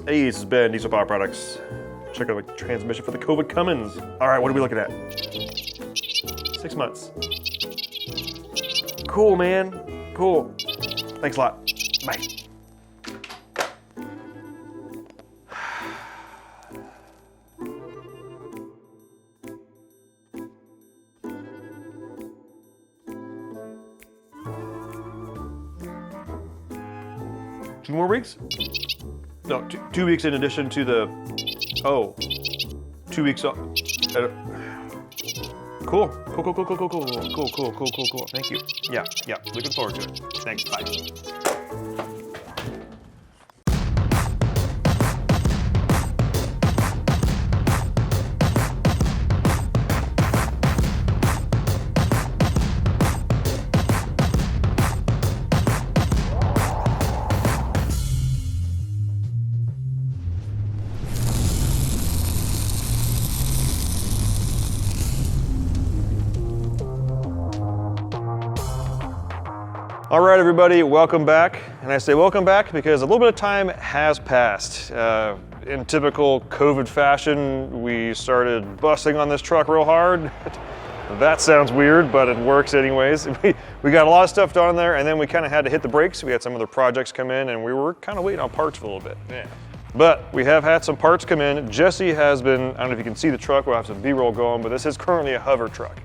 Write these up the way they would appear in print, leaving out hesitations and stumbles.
Hey, this is Ben, Diesel Power Products. Check out the transmission for the COVID Cummins. All right, what are we looking at? 6 months. Cool, man. Cool. Thanks a lot. Bye. Two more weeks? No, 2 weeks in addition to the, 2 weeks off. Cool. Cool. Thank you. Yeah. Looking forward to it. Thanks, bye. All right, everybody, welcome back. And I say welcome back because a little bit of time has passed. In typical COVID fashion, we started busting on this truck real hard. That sounds weird, but it works anyways. We got a lot of stuff done there, and then we kind of had to hit the brakes. We had some other projects come in, and we were kind of waiting on parts for a little bit. Yeah. But we have had some parts come in. Jesse has been, I don't know if you can see the truck, we'll have some B-roll going, but this is currently a hover truck.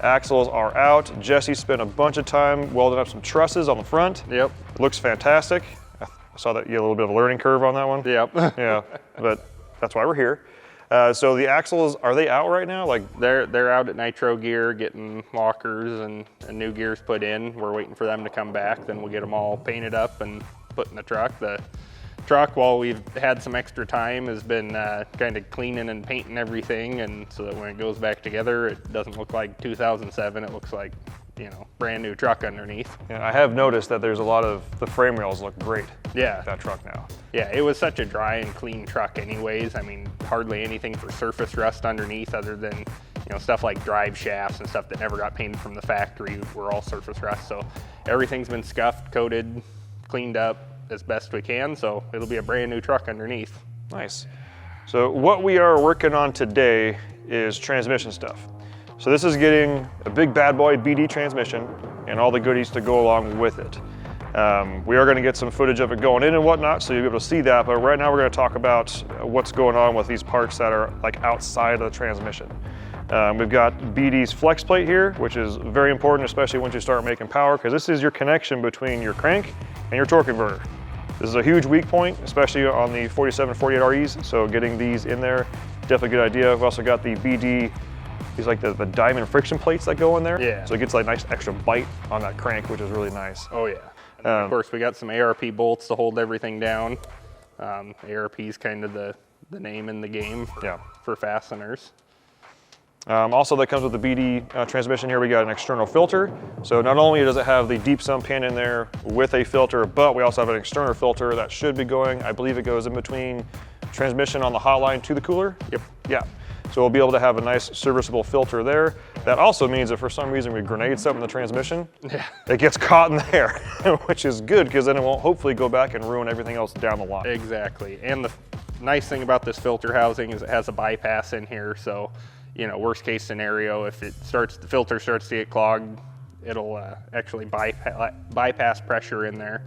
Axles are out. Jesse spent a bunch of time welding up some trusses on the front. Yep. It looks fantastic. I saw that you had a little bit of a learning curve on that one. Yep. Yeah, but that's why we're here. So the axles, are they out right now? Like they're out at nitro gear, getting lockers and new gears put in. We're waiting for them to come back. Then we'll get them all painted up and put in the truck. The truck, while we've had some extra time, has been kind of cleaning and painting everything, and so that when it goes back together, it doesn't look like 2007. It looks like, you know, brand new truck underneath. Yeah, I have noticed that there's a lot of the frame rails look great. Yeah, that truck now. Yeah, it was such a dry and clean truck, anyways. I mean, hardly anything for surface rust underneath, other than, you know, stuff like drive shafts and stuff that never got painted from the factory were all surface rust. So everything's been scuffed, coated, cleaned up as best we can, so it'll be a brand new truck underneath. Nice. So what we are working on today is transmission stuff. So this is getting a big bad boy BD transmission and all the goodies to go along with it. We are going to get some footage of it going in and whatnot, so you'll be able to see that, but right now we're going to talk about what's going on with these parts that are like outside of the transmission. We've got BD's flex plate here, which is very important, especially once you start making power, because this is your connection between your crank and your torque converter. This is a huge weak point, especially on the 4748 REs, so getting these in there, definitely a good idea. We've also got the BD, these like the diamond friction plates that go in there. Yeah. So it gets like nice extra bite on that crank, which is really nice. Oh yeah. And of course, we got some ARP bolts to hold everything down. ARP is kind of the name in the game for fasteners. Also, that comes with the BD transmission here. We got an external filter. So not only does it have the deep sump pan in there with a filter, but we also have an external filter that should be going, I believe it goes in between transmission on the hotline to the cooler. Yep. Yeah. So we'll be able to have a nice serviceable filter there. That also means that for some reason we grenade something in the transmission, it gets caught in there, which is good because then it won't hopefully go back and ruin everything else down the line. Exactly. And the nice thing about this filter housing is it has a bypass in here. So, you know, worst case scenario, if the filter starts to get clogged, it'll actually bypass pressure in there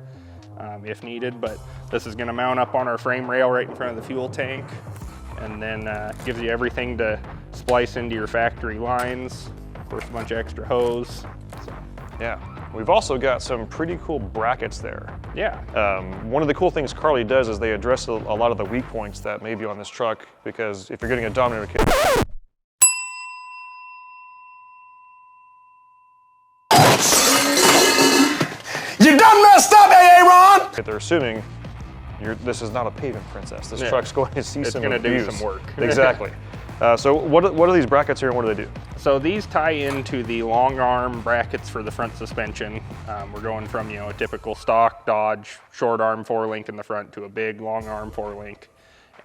if needed. But this is going to mount up on our frame rail right in front of the fuel tank, and then gives you everything to splice into your factory lines. Of course, a bunch of extra hose. So. Yeah. We've also got some pretty cool brackets there. Yeah. One of the cool things Carly does is they address a lot of the weak points that may be on this truck, because if you're getting a Dominator kit, You done messed up, Aaron! they're assuming this is not a pavement princess. This truck's going to see some abuse. It's going to do some work. Exactly. So what are these brackets here and what do they do? So these tie into the long arm brackets for the front suspension. We're going from, you know, a typical stock Dodge short arm 4-link in the front to a big long arm 4-link.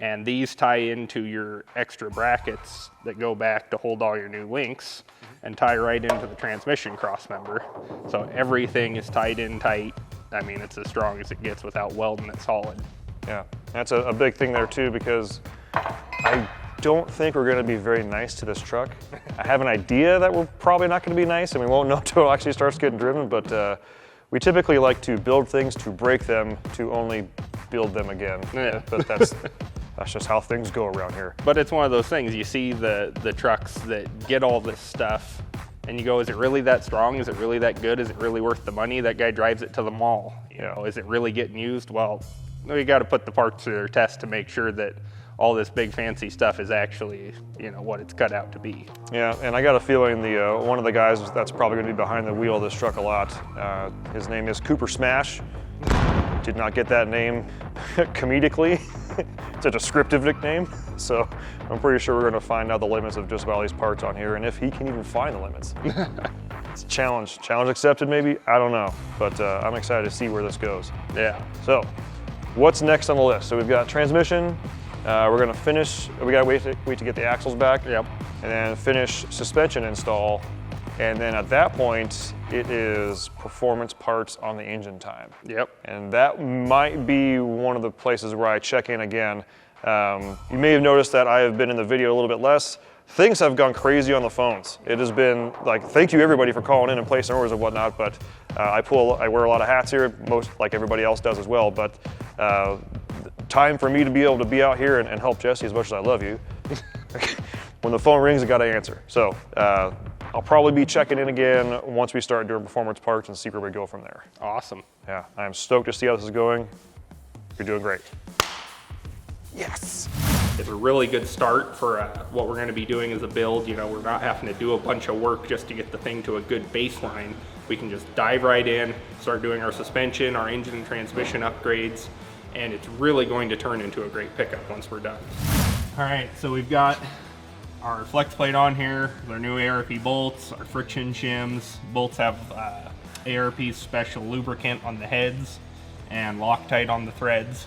And these tie into your extra brackets that go back to hold all your new links and tie right into the transmission cross member. So everything is tied in tight. I mean, it's as strong as it gets without welding it solid. Yeah, that's a big thing there too, because I don't think we're going to be very nice to this truck. I have an idea that we're probably not going to be nice, and we won't know until it actually starts getting driven, but we typically like to build things to break them, to only build them again. Yeah. But that's just how things go around here. But it's one of those things, you see the trucks that get all this stuff, and you go, is it really that strong? Is it really that good? Is it really worth the money? That guy drives it to the mall. You know, is it really getting used? Well, we got to put the parts through their test to make sure that all this big fancy stuff is actually, you know, what it's cut out to be. Yeah, and I got a feeling the one of the guys that's probably going to be behind the wheel of this truck a lot. His name is Cooper Smash. Did not get that name comedically. It's a descriptive nickname. So I'm pretty sure we're going to find out the limits of just about all these parts on here, and if he can even find the limits. It's a challenge. Challenge accepted, maybe? I don't know. But I'm excited to see where this goes. Yeah. So what's next on the list? So we've got transmission. We're going to finish. We got to wait to get the axles back. Yep. And then finish suspension install. And then at that point, it is performance parts on the engine time. Yep. And that might be one of the places where I check in again. You may have noticed that I have been in the video a little bit less. Things have gone crazy on the phones. It has been like, thank you everybody for calling in and placing orders and whatnot, but I wear a lot of hats here, most like everybody else does as well, but time for me to be able to be out here and help Jesse as much as I love you. When the phone rings, I got to answer. So I'll probably be checking in again once we start doing performance parts and see where we go from there. Awesome. Yeah, I'm stoked to see how this is going. You're doing great. Yes. It's a really good start for what we're going to be doing as a build. You know, we're not having to do a bunch of work just to get the thing to a good baseline. We can just dive right in, start doing our suspension, our engine and transmission upgrades, and it's really going to turn into a great pickup once we're done. All right, so we've got our flex plate on here, their new ARP bolts, our friction shims. Bolts have ARP's special lubricant on the heads and Loctite on the threads.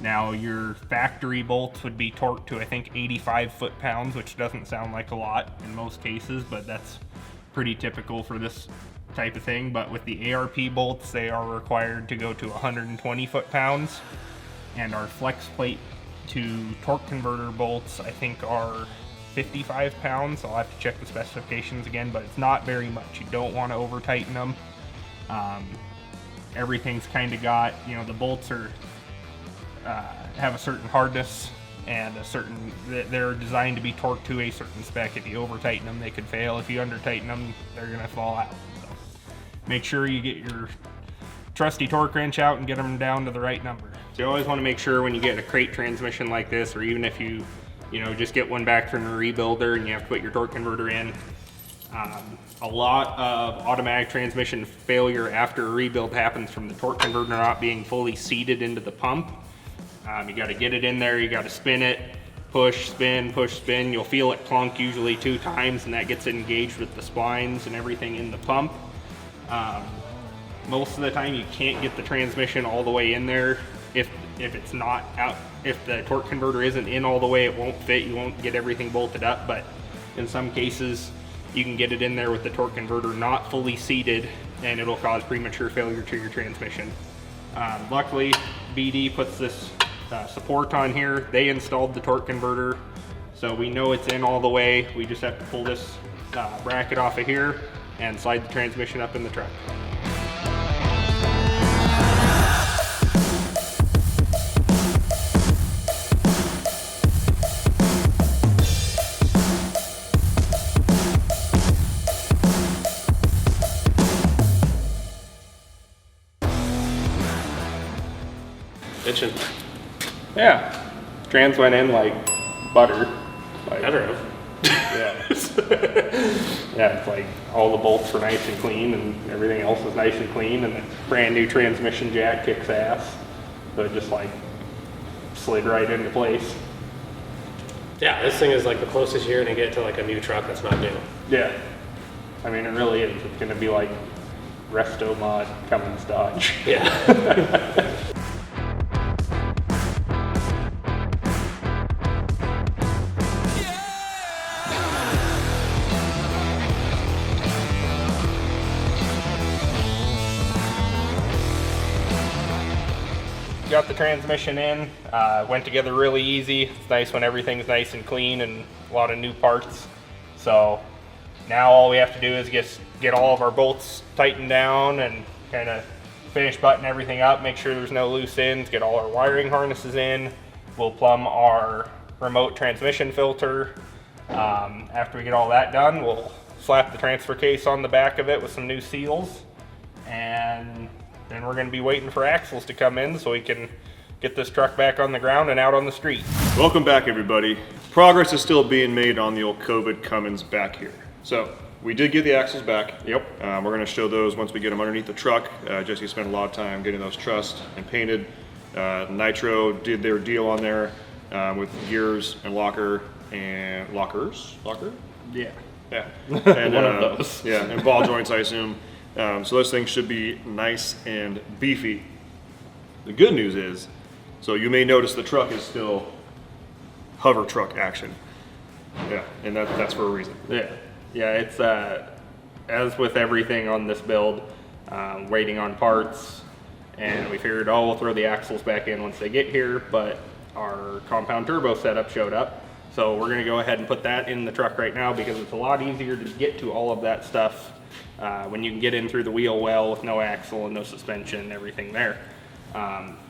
Now your factory bolts would be torqued to I think 85 foot-pounds, which doesn't sound like a lot in most cases, but that's pretty typical for this type of thing. But with the ARP bolts, they are required to go to 120 foot-pounds, and our flex plate to torque converter bolts I think are 55 pounds. I'll have to check the specifications again, but it's not very much. You don't want to over tighten them. Everything's kind of got, you know, the bolts are have a certain hardness and they're designed to be torqued to a certain spec. If you over tighten them, they could fail. If you under tighten them, they're gonna fall out. So make sure you get your trusty torque wrench out and get them down to the right number. So you always want to make sure when you get a crate transmission like this, or even if you just get one back from a rebuilder and you have to put your torque converter in. A lot of automatic transmission failure after a rebuild happens from the torque converter not being fully seated into the pump. You got to get it in there, you got to spin it, push, spin. You'll feel it clunk usually 2 times, and that gets engaged with the splines and everything in the pump. Most of the time you can't get the transmission all the way in there. If it's not out, if the torque converter isn't in all the way, it won't fit. You won't get everything bolted up, but in some cases you can get it in there with the torque converter not fully seated, and it'll cause premature failure to your transmission. Luckily, BD puts this support on here. They installed the torque converter, so we know it's in all the way. We just have to pull this bracket off of here and slide the transmission up in the truck. Bitchin'. Yeah, trans went in like butter. Like, I don't know. Yeah. Yeah, it's like all the bolts were nice and clean and everything else was nice and clean, and the brand new transmission jack kicks ass. So it just like slid right into place. Yeah, this thing is like the closest you're gonna get to like a new truck that's not new. Yeah. I mean, it really is. It's gonna be like Resto Mod Cummins Dodge. Yeah. got the transmission in. Went together really easy. It's nice when everything's nice and clean and a lot of new parts. So now all we have to do is get all of our bolts tightened down and kind of finish button everything up, make sure there's no loose ends, get all our wiring harnesses in. We'll plumb our remote transmission filter. After we get all that done, we'll slap the transfer case on the back of it with some new seals, and then we're going to be waiting for axles to come in so we can get this truck back on the ground and out on the street. Welcome back, everybody. Progress is still being made on the old COVID Cummins back here. So we did get the axles back. Yep. We're going to show those once we get them underneath the truck. Jesse spent a lot of time getting those trussed and painted. Nitro did their deal on there with gears and lockers. Yeah. Yeah. And, One of those. Yeah, and ball joints, I assume. So those things should be nice and beefy. The good news is, so you may notice the truck is still hover truck action. Yeah, and that's for a reason. Yeah. Yeah, it's as with everything on this build, waiting on parts, and we figured, oh, we'll throw the axles back in once they get here, but our compound turbo setup showed up. So we're gonna go ahead and put that in the truck right now because it's a lot easier to get to all of that stuff when you can get in through the wheel well with no axle and no suspension and everything there.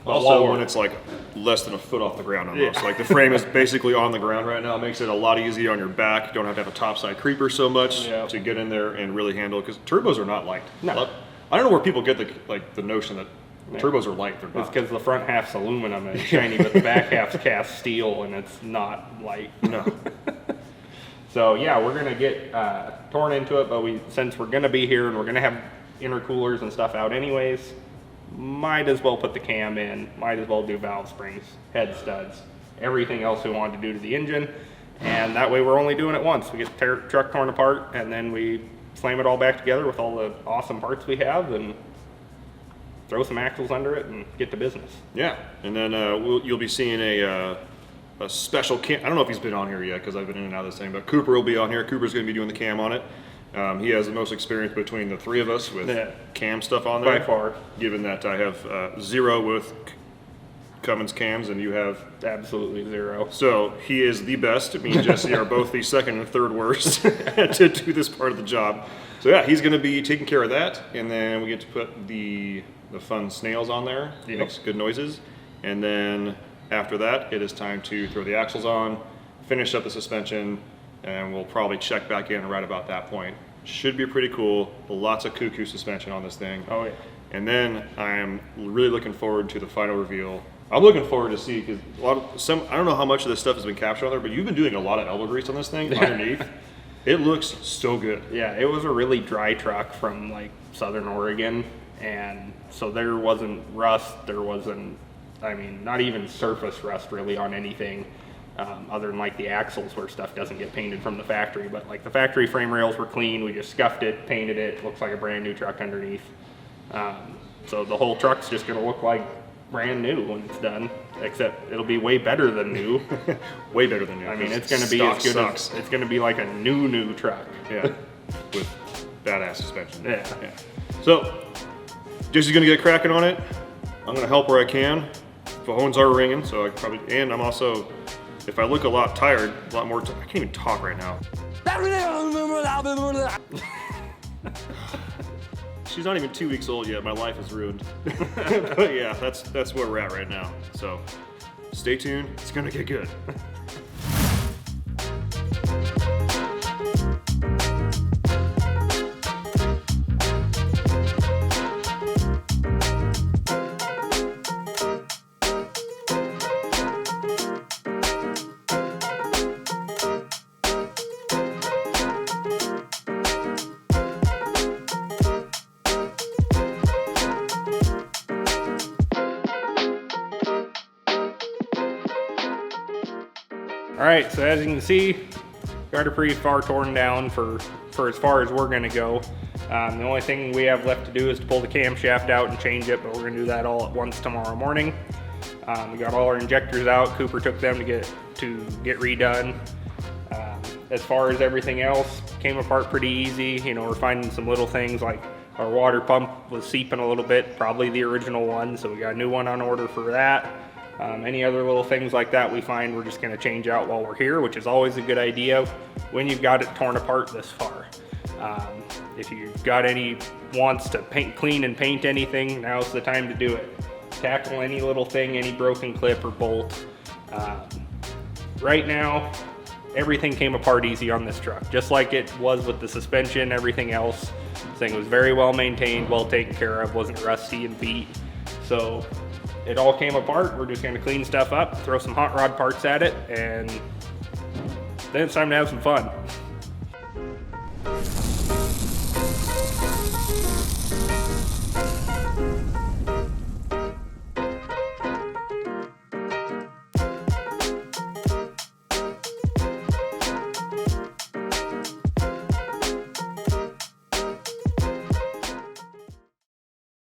Also, when it's like less than a foot off the ground almost. Yeah. Like the frame is basically on the ground right now. It makes it a lot easier on your back. You don't have to have a topside creeper so much to get in there and really handle it, because turbos are not light. No. I don't know where people get the notion that turbos are light. They're not. It's because the front half's aluminum and it's shiny, but the back half's cast steel and it's not light. No. So yeah, we're gonna get torn into it, but since we're gonna be here and we're gonna have intercoolers and stuff out anyways, might as well put the cam in, might as well do valve springs, head studs, everything else we wanted to do to the engine, and that way we're only doing it once. We get the truck torn apart and then we slam it all back together with all the awesome parts we have and throw some axles under it and get to business. Yeah, and then you'll be seeing a special cam. I don't know if he's been on here yet because I've been in and out of this thing, but Cooper will be on here. Cooper's going to be doing the cam on it. He has the most experience between the three of us with cam stuff on there. By far. Given that I have 0 with Cummins cams and you have Absolutely 0. So he is the best. Me and Jesse are both the second and third worst to do this part of the job. So yeah, he's going to be taking care of that, and then we get to put the fun snails on there. It makes good noises, and then after that, it is time to throw the axles on, finish up the suspension, and we'll probably check back in right about that point. Should be pretty cool. Lots of cuckoo suspension on this thing. Oh yeah. And then I am really looking forward to the final reveal. I'm looking forward to see, because I don't know how much of this stuff has been captured on there, but you've been doing a lot of elbow grease on this thing underneath. It looks so good. Yeah, it was a really dry truck from like Southern Oregon, and so there wasn't rust, there wasn't, I mean, not even surface rust really on anything, other than like the axles where stuff doesn't get painted from the factory, but like the factory frame rails were clean, we just scuffed it, painted it, looks like a brand new truck underneath. So the whole truck's just gonna look like brand new when it's done, except it'll be way better than new. Way better than new. I mean, it's gonna be as good as, it's gonna be like a new truck. Yeah, with badass suspension. Yeah. So, Jesse's gonna get cracking on it. I'm gonna help where I can. Phones are ringing, so I probably, and I'm also, if I look a lot tired, a lot more, I can't even talk right now. She's not even 2 weeks old yet. My life is ruined. But yeah, that's where we're at right now. So stay tuned. It's gonna get good. All right, so as you can see, got her pretty far torn down for as far as we're gonna go. The only thing we have left to do is to pull the camshaft out and change it, but we're gonna do that all at once tomorrow morning. We got all our injectors out. Cooper took them to get redone. As far as everything else, came apart pretty easy. You know, we're finding some little things like Our water pump was seeping a little bit, probably the original one, so we got a new one on order for that. Any other little things like that we find we're just going to change out while we're here, which is always a good idea when you've got it torn apart this far. If you've got any wants to clean and paint anything, now's the time to do it. Tackle any little thing, any broken clip or bolt. Right now, everything came apart easy on this truck, just like it was with the suspension, everything else. This thing was very well maintained, well taken care of, wasn't rusty and beat. So it all came apart. We're just gonna clean stuff up, throw some hot rod parts at it, and then it's time to have some fun.